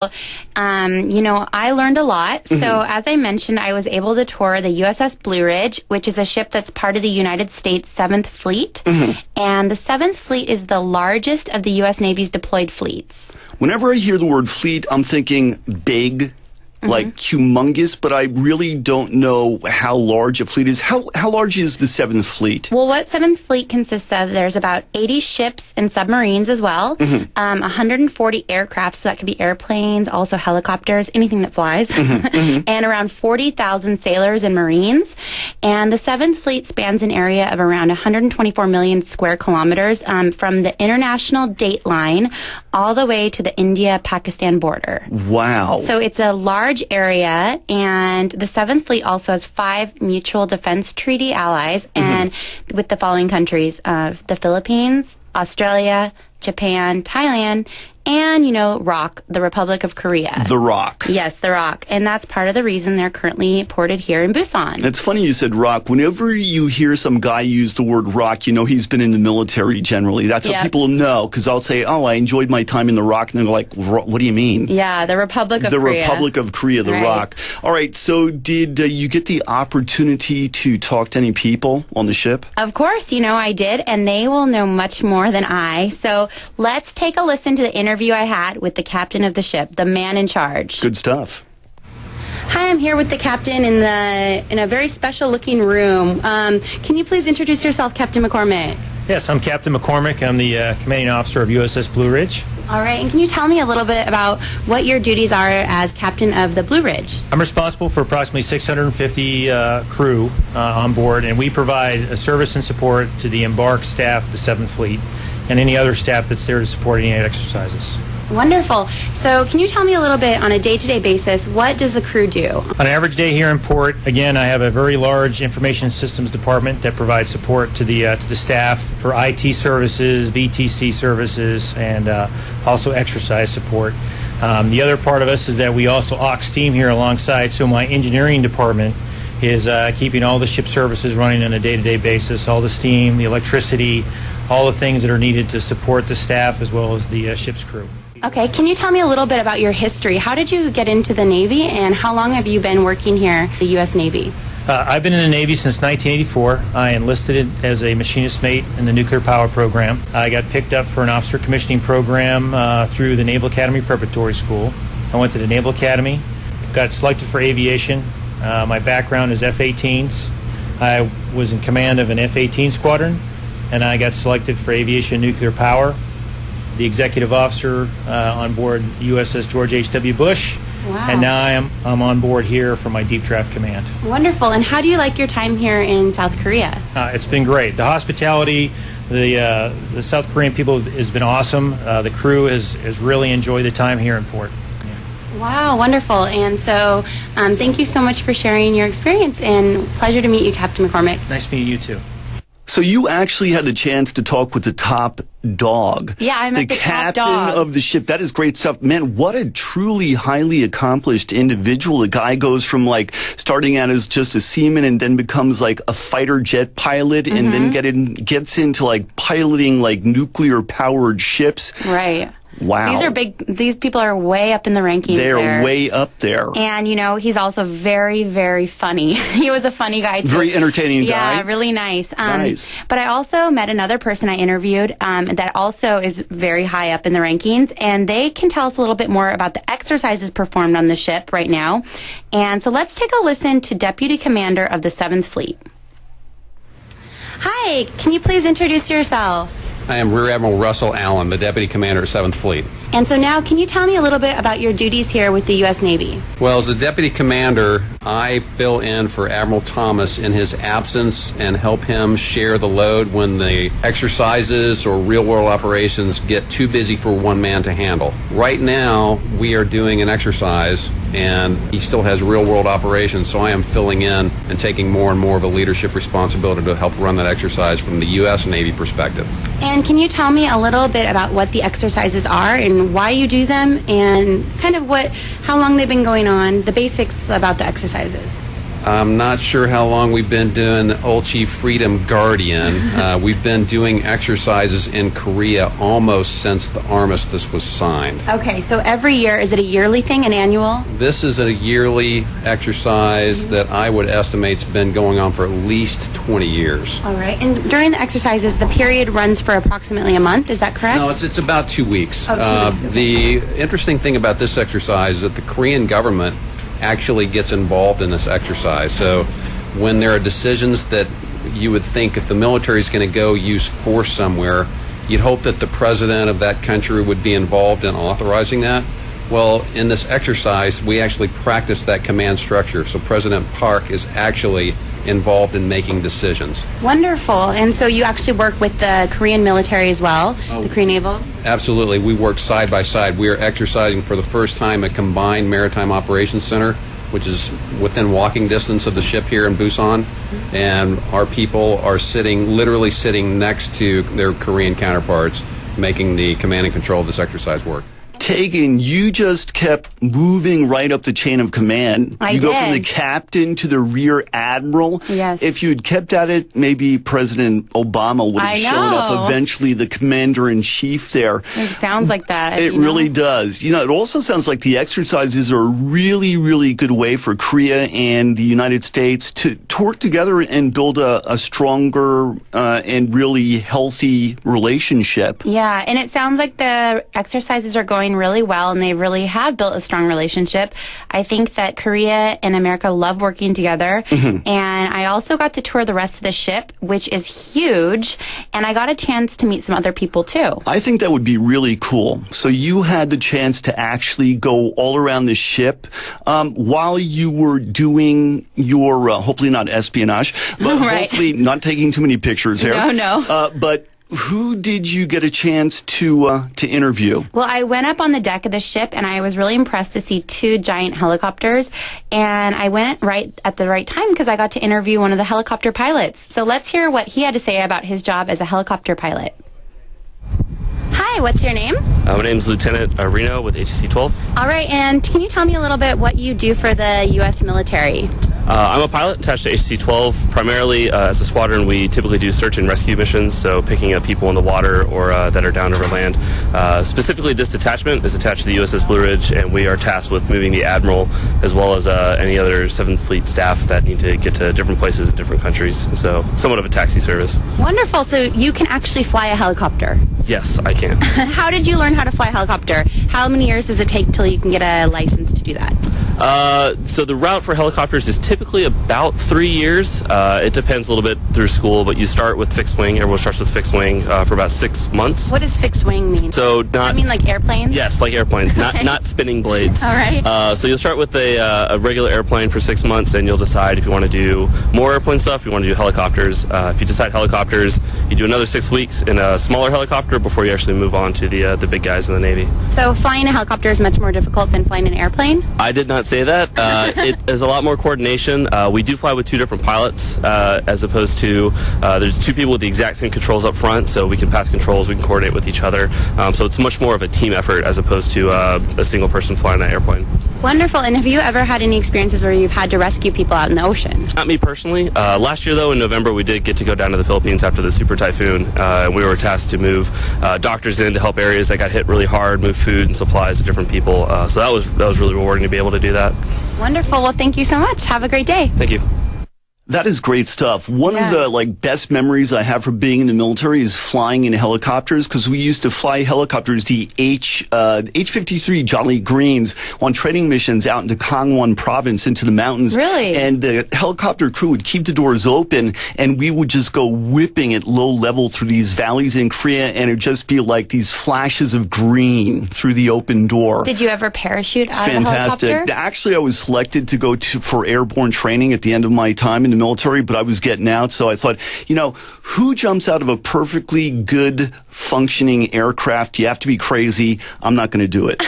I learned a lot. So as I mentioned, I was able to tour the USS Blue Ridge, which is a ship that's part of the United States 7th Fleet. And the 7th Fleet is the largest of the U.S. Navy's deployed fleets. Whenever I hear the word fleet, I'm thinking big, like humongous, but I really don't know how large a fleet is. How large is the 7th Fleet? Well, what 7th Fleet consists of, there's about 80 ships and submarines as well, 140 aircraft, so that could be airplanes, also helicopters, anything that flies, and around 40,000 sailors and Marines. And the 7th Fleet spans an area of around 124 million square kilometers from the international date line all the way to the India-Pakistan border. Wow. So it's a large area, and the 7th Fleet also has 5 mutual defense treaty allies, and with the following countries of the Philippines, Australia, Japan, Thailand, and, ROK, the Republic of Korea. The ROK. Yes, the ROK. And that's part of the reason they're currently ported here in Busan. It's funny you said ROK. Whenever you hear some guy use the word ROK, he's been in the military generally. That's how people know, because I'll say, I enjoyed my time in the ROK, and they're like, what do you mean? Yeah, the Republic of Korea. The Republic of Korea, the ROK. All right, so did you get the opportunity to talk to any people on the ship? Of course, I did, and they will know much more than I. So let's take a listen to the interview I had with the captain of the ship, the man in charge. Good stuff. Hi, I'm here with the captain in a very special looking room. Can you please introduce yourself, Captain McCormick? Yes, I'm Captain McCormick. I'm the commanding officer of USS Blue Ridge. All right, and can you tell me a little bit about what your duties are as captain of the Blue Ridge? I'm responsible for approximately 650 crew on board, and we provide service and support to the embarked staff of the 7th Fleet and any other staff that's there to support any exercises. Wonderful. So can you tell me a little bit on a day-to-day basis, what does the crew do? On an average day here in port, again, I have a very large information systems department that provides support to the staff for IT services, VTC services, and also exercise support. The other part of us is that we also aux steam here alongside, so my engineering department is keeping all the ship services running on a day-to-day basis, all the steam, the electricity, all the things that are needed to support the staff as well as the ship's crew. Okay, can you tell me a little bit about your history? How did you get into the Navy, and how long have you been working here at the U.S. Navy? I've been in the Navy since 1984. I enlisted as a machinist mate in the nuclear power program. I got picked up for an officer commissioning program through the Naval Academy Preparatory School. I went to the Naval Academy, got selected for aviation. My background is F-18s. I was in command of an F-18 squadron, and I got selected for aviation nuclear power. The executive officer on board USS George H.W. Bush. Wow. And now I'm on board here for my Deep Draft Command. Wonderful. And how do you like your time here in South Korea? It's been great. The hospitality, the South Korean people has been awesome. The crew has really enjoyed the time here in port. Wow, wonderful. And so thank you so much for sharing your experience, and pleasure to meet you, Captain McCormick. Nice meeting you too. So you actually had the chance to talk with the top dog. Yeah, I met the top dog. The captain of the ship. That is great stuff. Man, what a truly highly accomplished individual. The guy goes from starting out as just a seaman and then becomes a fighter jet pilot and then gets into piloting nuclear powered ships. Right. Wow. These are big. These people are way up in the rankings. They're way up there. And, he's also very, very funny. He was a funny guy, too. Very entertaining guy. Yeah, really nice. Nice. But I also met another person I interviewed that also is very high up in the rankings, and they can tell us a little bit more about the exercises performed on the ship right now. And so let's take a listen to Deputy Commander of the 7th Fleet. Hi, can you please introduce yourself? I am Rear Admiral Russell Allen, the Deputy Commander of 7th Fleet. And so now, can you tell me a little bit about your duties here with the U.S. Navy? Well, as a Deputy Commander, I fill in for Admiral Thomas in his absence and help him share the load when the exercises or real-world operations get too busy for one man to handle. Right now, we are doing an exercise, and he still has real-world operations, so I am filling in and taking more and more of a leadership responsibility to help run that exercise from the U.S. Navy perspective. And can you tell me a little bit about what the exercises are and why you do them, and kind of how long they've been going on, the basics about the exercises? I'm not sure how long we've been doing Ulchi Freedom Guardian. We've been doing exercises in Korea almost since the armistice was signed. Okay, so every year, is it a yearly thing, an annual? This is a yearly exercise that I would estimate's been going on for at least 20 years. All right, and during the exercises, the period runs for approximately a month, is that correct? No, it's about 2 weeks. Oh, 2 weeks. Okay. The interesting thing about this exercise is that the Korean government actually gets involved in this exercise. So when there are decisions that you would think if the military is going to go use force somewhere, you'd hope that the president of that country would be involved in authorizing that. Well, in this exercise, we actually practice that command structure. So President Park is actually involved in making decisions. Wonderful. And so you actually work with the Korean military as well, the Korean Naval? Absolutely. We work side by side. We are exercising for the first time a combined maritime operations center, which is within walking distance of the ship here in Busan. And our people are literally sitting next to their Korean counterparts, making the command and control of this exercise work. Tegan, you just kept moving right up the chain of command. I did. You go from the captain to the rear admiral. Yes. If you had kept at it, maybe President Obama would have shown up eventually, the commander-in-chief there. It sounds like that. It really does. You know, it also sounds like the exercises are a really, really good way for Korea and the United States to work together and build a stronger and really healthy relationship. Yeah, and it sounds like the exercises are going really well, and they really have built a strong relationship. I think that Korea and America love working together, and I also got to tour the rest of the ship, which is huge, and I got a chance to meet some other people too. I think that would be really cool. So you had the chance to actually go all around the ship while you were doing your, hopefully not espionage, but hopefully not taking too many pictures here. No. But who did you get a chance to interview? Well, I went up on the deck of the ship, and I was really impressed to see 2 giant helicopters. And I went right at the right time because I got to interview one of the helicopter pilots. So let's hear what he had to say about his job as a helicopter pilot. Hi, what's your name? My name is Lieutenant Reno with HC 12. All right, and can you tell me a little bit what you do for the U.S. military? I'm a pilot attached to HC 12. Primarily, as a squadron, we typically do search and rescue missions, so picking up people in the water or that are down over land. Specifically, this detachment is attached to the USS Blue Ridge, and we are tasked with moving the Admiral as well as any other 7th Fleet staff that need to get to different places in different countries. So, somewhat of a taxi service. Wonderful. So, you can actually fly a helicopter? Yes, I can. How did you learn how to fly a helicopter? How many years does it take till you can get a license to do that? So the route for helicopters is typically about 3 years. It depends a little bit through school, but you start with fixed wing. Everyone starts with fixed wing for about 6 months. What does fixed wing mean? So not. I mean like airplanes? Yes, like airplanes, not spinning blades. All right. So you'll start with a regular airplane for 6 months, and you'll decide if you want to do more airplane stuff, you want to do helicopters. If you decide helicopters, you do another 6 weeks in a smaller helicopter before you actually move on to the big guys in the Navy. So flying a helicopter is much more difficult than flying an airplane? I did not say that. It is a lot more coordination. We do fly with 2 different pilots as opposed to there's 2 people with the exact same controls up front, so we can pass controls, we can coordinate with each other. So it's much more of a team effort as opposed to a single person flying that airplane. Wonderful. And have you ever had any experiences where you've had to rescue people out in the ocean? Not me personally. Last year, though, in November, we did get to go down to the Philippines after the super typhoon. And we were tasked to move doctors in to help areas that got hit really hard, move food and supplies to different people. So that was really rewarding to be able to do that. Wonderful. Well, thank you so much. Have a great day. Thank you. That is great stuff. One of the best memories I have from being in the military is flying in helicopters, because we used to fly helicopters, the H-53 Jolly Greens, on training missions out into Gangwon province into the mountains. Really? And the helicopter crew would keep the doors open, and we would just go whipping at low level through these valleys in Korea, and it would just be like these flashes of green through the open door. Did you ever parachute out of a helicopter? Fantastic. Actually, I was selected to go for airborne training at the end of my time in the military, but I was getting out, so I thought, who jumps out of a perfectly good functioning aircraft? You have to be crazy. I'm not going to do it.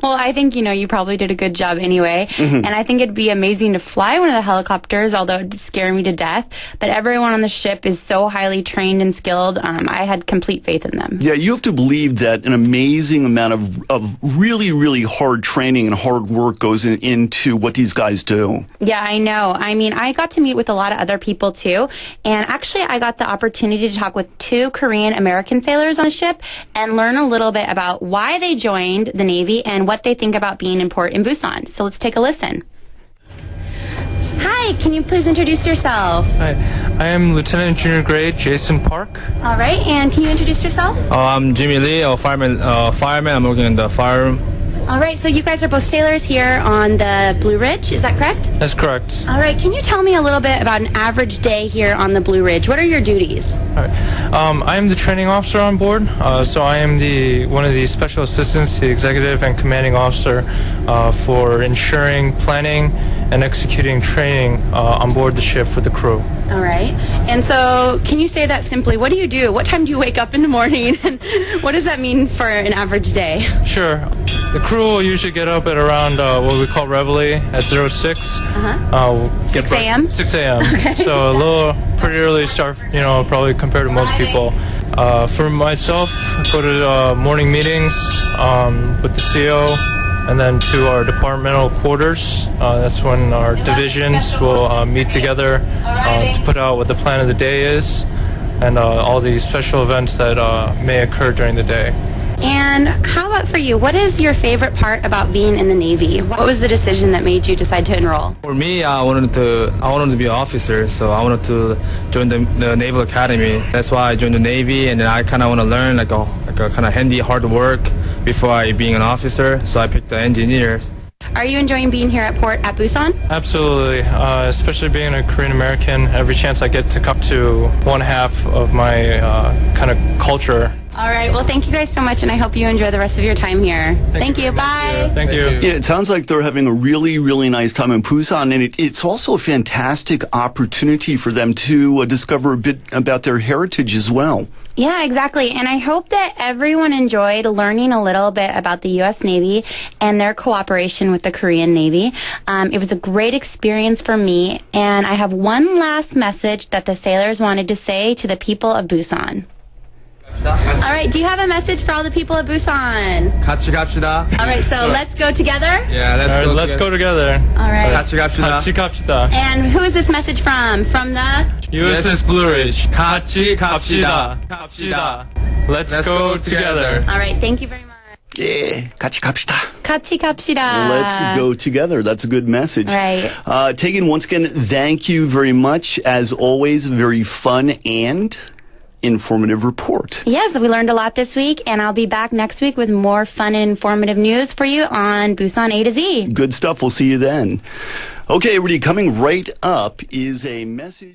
Well, I think, you probably did a good job anyway. And I think it'd be amazing to fly one of the helicopters, although it'd scare me to death. But everyone on the ship is so highly trained and skilled. I had complete faith in them. Yeah, you have to believe that an amazing amount of really, really hard training and hard work goes into what these guys do. Yeah, I know. I mean, I got to meet with a lot of other people, too. And actually, I got the opportunity to talk with 2 Korean American sailors on the ship and learn a little bit about why they joined the Navy and what they think about being in port in Busan. So let's take a listen. Hi, can you please introduce yourself? Hi, I am Lieutenant Junior Grade Jason Park. All right, and can you introduce yourself? I'm Jimmy Lee, a fireman. I'm working in the fire room. All right, so you guys are both sailors here on the Blue Ridge, is that correct? That's correct. All right, can you tell me a little bit about an average day here on the Blue Ridge? What are your duties? All right. I am the training officer on board, so I am one of the special assistants, the executive and commanding officer for ensuring planning and executing training on board the ship for the crew. All right, and so can you say that simply? What do you do? What time do you wake up in the morning? And what does that mean for an average day? Sure. The crew will usually get up at around what we call reveille at 06. 6 a.m.? 6 a.m. Okay. So a little pretty early start, probably compared to most people. For myself, I go to morning meetings with the CO and then to our departmental quarters. That's when our divisions will meet together to put out what the plan of the day is and all the special events that may occur during the day. And how about for you? What is your favorite part about being in the Navy? What was the decision that made you decide to enroll? For me, I wanted to be an officer, so I wanted to join the Naval Academy. That's why I joined the Navy, and then I kind of want to learn like a kind of handy, hard work before being an officer. So I picked the engineers. Are you enjoying being here at port at Busan? Absolutely, especially being a Korean American. Every chance I get to come to one half of my kind of culture. All right. Well, thank you guys so much, and I hope you enjoy the rest of your time here. Thank you. Bye. Thank you. Yeah, it sounds like they're having a really, really nice time in Busan, and it's also a fantastic opportunity for them to discover a bit about their heritage as well. Yeah, exactly. And I hope that everyone enjoyed learning a little bit about the U.S. Navy and their cooperation with the Korean Navy. It was a great experience for me, and I have one last message that the sailors wanted to say to the people of Busan. All right, do you have a message for all the people of Busan? 같이 갑시다. All right, so let's go together. Yeah, let's go together. All right. 같이 갑시다. 같이 갑시다. And who is this message from? From the USS Blue Ridge. 같이 갑시다. 갑시다. Let's go together. All right, thank you very much. Yeah, 같이 갑시다. 같이 갑시다. Let's go together. That's a good message. Right. Tegan, once again, thank you very much. As always, very fun and informative report. Yes, we learned a lot this week, and I'll be back next week with more fun and informative news for you on Busan A to Z. Good stuff. We'll see you then. Okay, everybody, coming right up is a message.